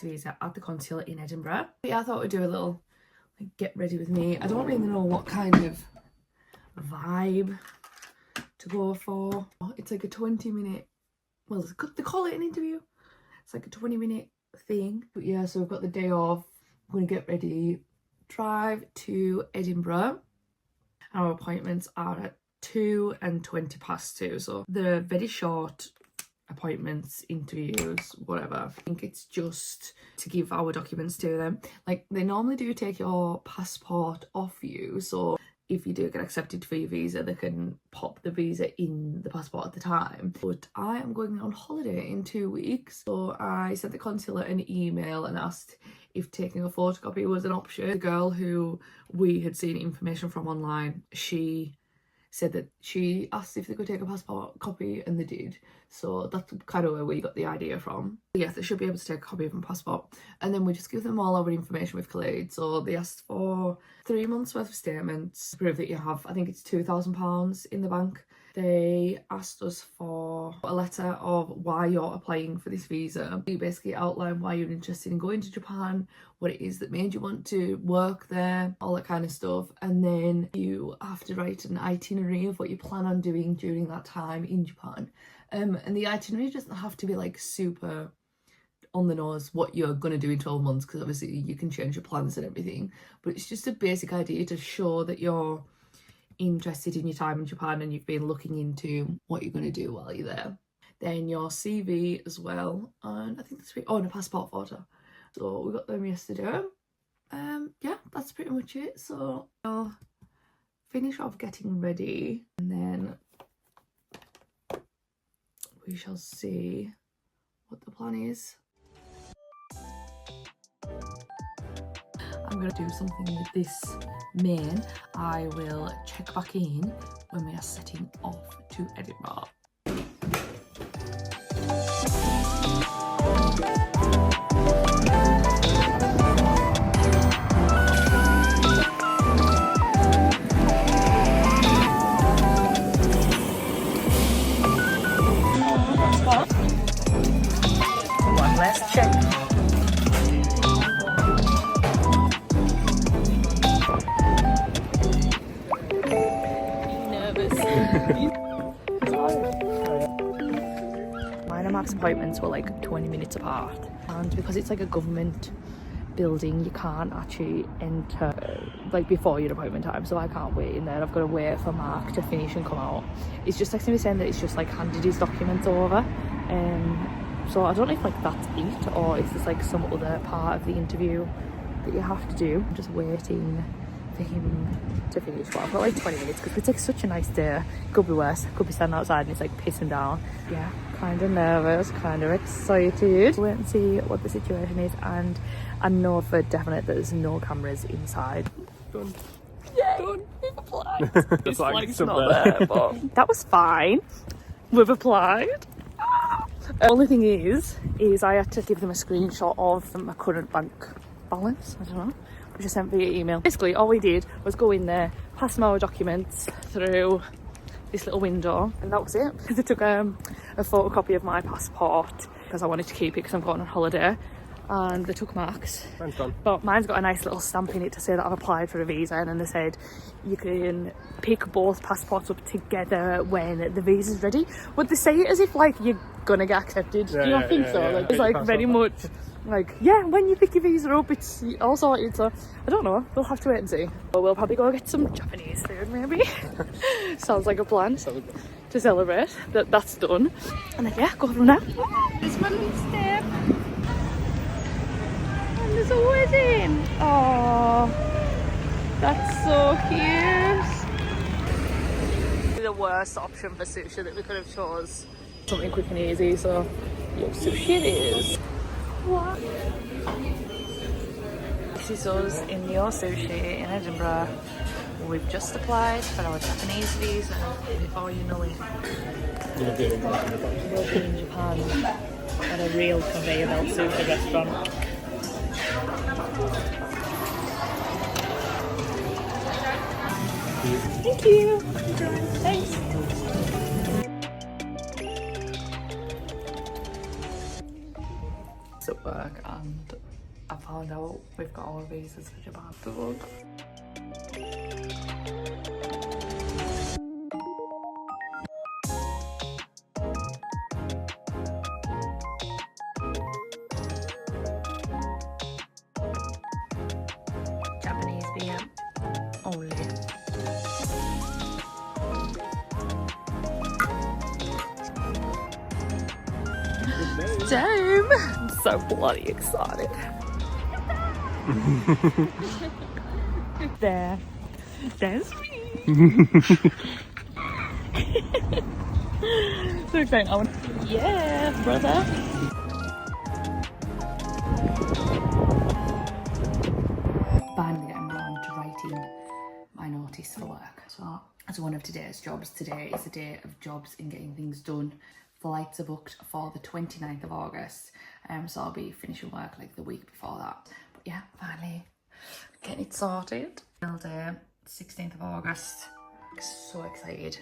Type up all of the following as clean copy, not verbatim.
Japanese visa at the consulate in Edinburgh. But yeah, I thought we'd do a little like, get ready with me. I don't really know what kind of vibe to go for. It's like a 20-minute, well, they call it an interview. It's like a 20-minute thing. But yeah, so we've got the day off. I'm going to get ready, drive to Edinburgh. Our appointments are at 2 and 20 past 2. So they're very short appointments, interviews, whatever. I think it's just to give our documents to them. Like, they normally do take your passport off you, so if you do get accepted for your visa, they can pop the visa in the passport at the time. But I am going on holiday in 2 weeks, so I sent the consulate an email and asked if taking a photocopy was an option. The girl who we had seen information from online, she said that she asked if they could take a passport copy, and they did. So that's kind of where we got the idea from. Yes, they should be able to take a copy of my passport, and then we just give them all our information we've collated. So they asked for 3 months worth of statements to prove that you have, I think it's £2,000 in the bank. They asked us for a letter of why you're applying for this visa. You basically outline why you're interested in going to Japan, what it is that made you want to work there, all that kind of stuff. And then you have to write an itinerary of what you plan on doing during that time in Japan. And the itinerary doesn't have to be like super on the nose what you're going to do in 12 months, because obviously you can change your plans and everything. But it's just a basic idea to show that you're interested in your time in Japan and you've been looking into what you're going to do while you're there. Then your CV as well, and I think that's and a passport photo. So we got them yesterday. Yeah, that's pretty much it. So I'll finish off getting ready and then we shall see what the plan is. I'm going to do something with this mane. I will check back in when we are setting off to Edinburgh. One last check. Mine and Mark's appointments were like 20 minutes apart, and because it's like a government building, you can't actually enter like before your appointment time, so I can't wait in there. I've got to wait for Mark to finish and come out. It's just texting me saying that it's just like handed his documents over, so I don't know if like that's it or if there's like some other part of the interview that you have to do. I'm just waiting for him to finish. Well, I've got like 20 minutes because it's like such a nice day. Could be worse. Could be standing outside and it's like pissing down. Yeah, kind of nervous, kind of excited. Wait and see what the situation is, and I know for definite that there's no cameras inside. Done. Yay! Done. We've applied. It's like flag's not there, but that was fine. We've applied. The only thing is I had to give them a screenshot of my current bank balance. I don't know. We just sent via email. Basically, all we did was go in there, pass them our documents through this little window, and that was it. They took a photocopy of my passport because I wanted to keep it because I'm going on holiday, and they took Mark's. Mine's done. But mine's got a nice little stamp in it to say that I've applied for a visa, and then they said you can pick both passports up together when the visa's ready. Would they say it as if like you're gonna get accepted? Yeah, Do you not think so? Like, it's like very much like, yeah, when you pick your visa up, it's all sorted. So I don't know, we'll have to wait and see. But we'll probably go get some Japanese food maybe. Sounds like a plan to celebrate that that's done. And then yeah, go from there. There's my little step. And there's a wedding. Oh, that's so cute. The worst option for sushi that we could have chose. Something quick and easy, so yo, sushi it is. What? This is us in Your Sushi in Edinburgh. We've just applied for our Japanese visa. Before you know it, working in Japan at a real conveyor belt sushi restaurant. Thank you. Thanks. So at work and I found out we've got our visas for Japan to book. Japanese beer only. Damn! I'm so bloody excited. There. There's me. So excited. I want. Yeah, brother. Finally getting around to writing my notice for work. So, as one of today's jobs, today is the day of jobs and getting things done. Flights are booked for the 29th of August, so I'll be finishing work like the week before that. But yeah, finally getting it sorted. Final day, 16th of August. So excited.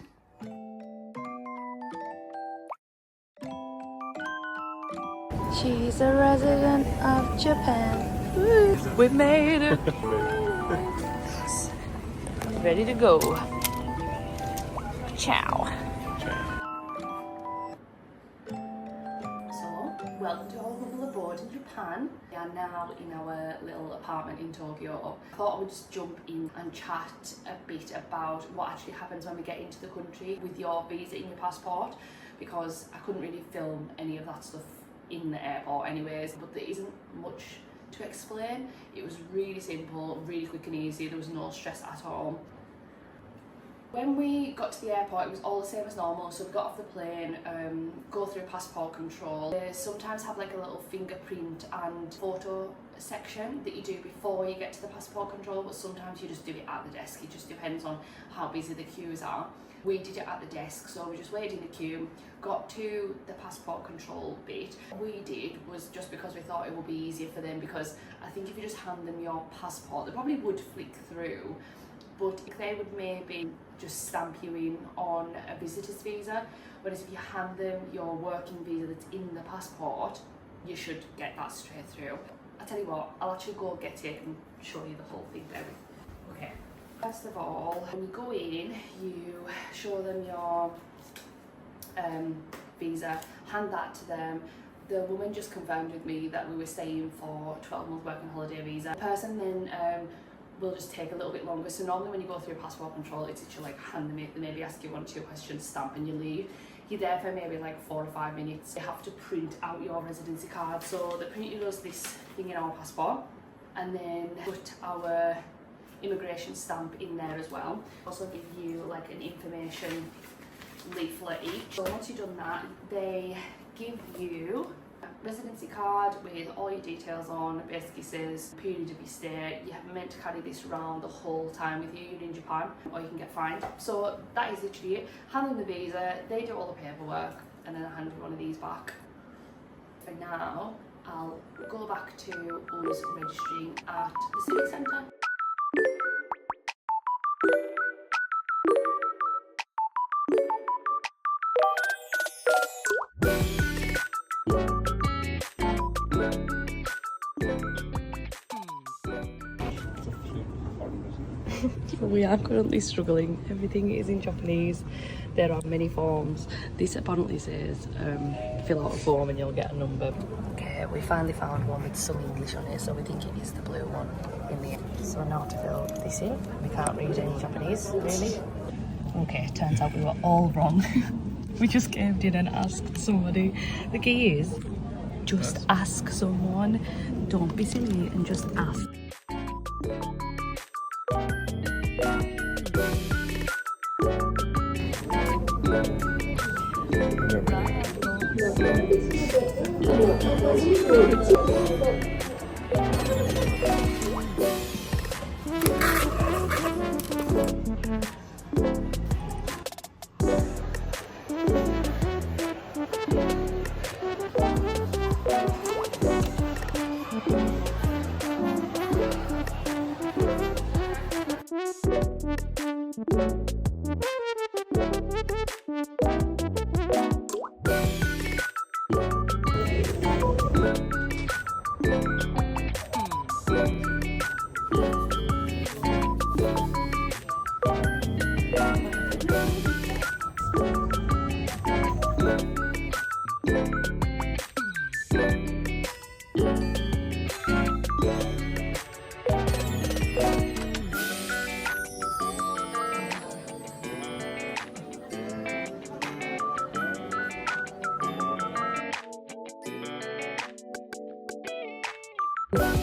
She's a resident of Japan. Woo. We made it. Ready to go. Ciao. Welcome to our humble abode in Japan. We are now in our little apartment in Tokyo. I thought I would just jump in and chat a bit about what actually happens when we get into the country with your visa in your passport, because I couldn't really film any of that stuff in the airport anyways, but there isn't much to explain. It was really simple, really quick and easy. There was no stress at all. When we got to the airport, it was all the same as normal. So we got off the plane, go through passport control. They sometimes have like a little fingerprint and photo section that you do before you get to the passport control, but sometimes you just do it at the desk. It just depends on how busy the queues are. We did it at the desk, so we just waited in the queue, got to the passport control bit. What we did was just because we thought it would be easier for them, because I think if you just hand them your passport, they probably would flick through, but they would maybe just stamp you in on a visitor's visa, whereas if you hand them your working visa that's in the passport, you should get that straight through. I'll tell you what, I'll actually go get it and show you the whole thing there. Okay. First of all, when you go in, you show them your visa, hand that to them. The woman just confirmed with me that we were staying for 12-month working holiday visa. The person then will just take a little bit longer. So normally when you go through passport control, it's literally like hand them it, they maybe ask you 1 or 2 questions, stamp and you leave. You're there for maybe like 4 or 5 minutes. You have to print out your residency card. So the printer does this thing in our passport and then put our immigration stamp in there as well. Also give you like an information leaflet each. So once you've done that, they give you residency card with all your details on. Basically says period of your stay. You're meant to carry this around the whole time with you. You're in Japan, or you can get fined. So that is literally it. Hand them the visa, they do all the paperwork, and then I hand one of these back. For now, I'll go back to us registering at the civic centre. We are currently struggling. Everything is in Japanese. There are many forms. This apparently says fill out a form and you'll get a number. Okay, we finally found one with some English on it, so we think it is the blue one in the end. So now to fill this in. We can't read any Japanese, really. Okay, turns out we were all wrong. We just came in and asked somebody. The key is just ask someone. Don't be silly and just ask. Bye.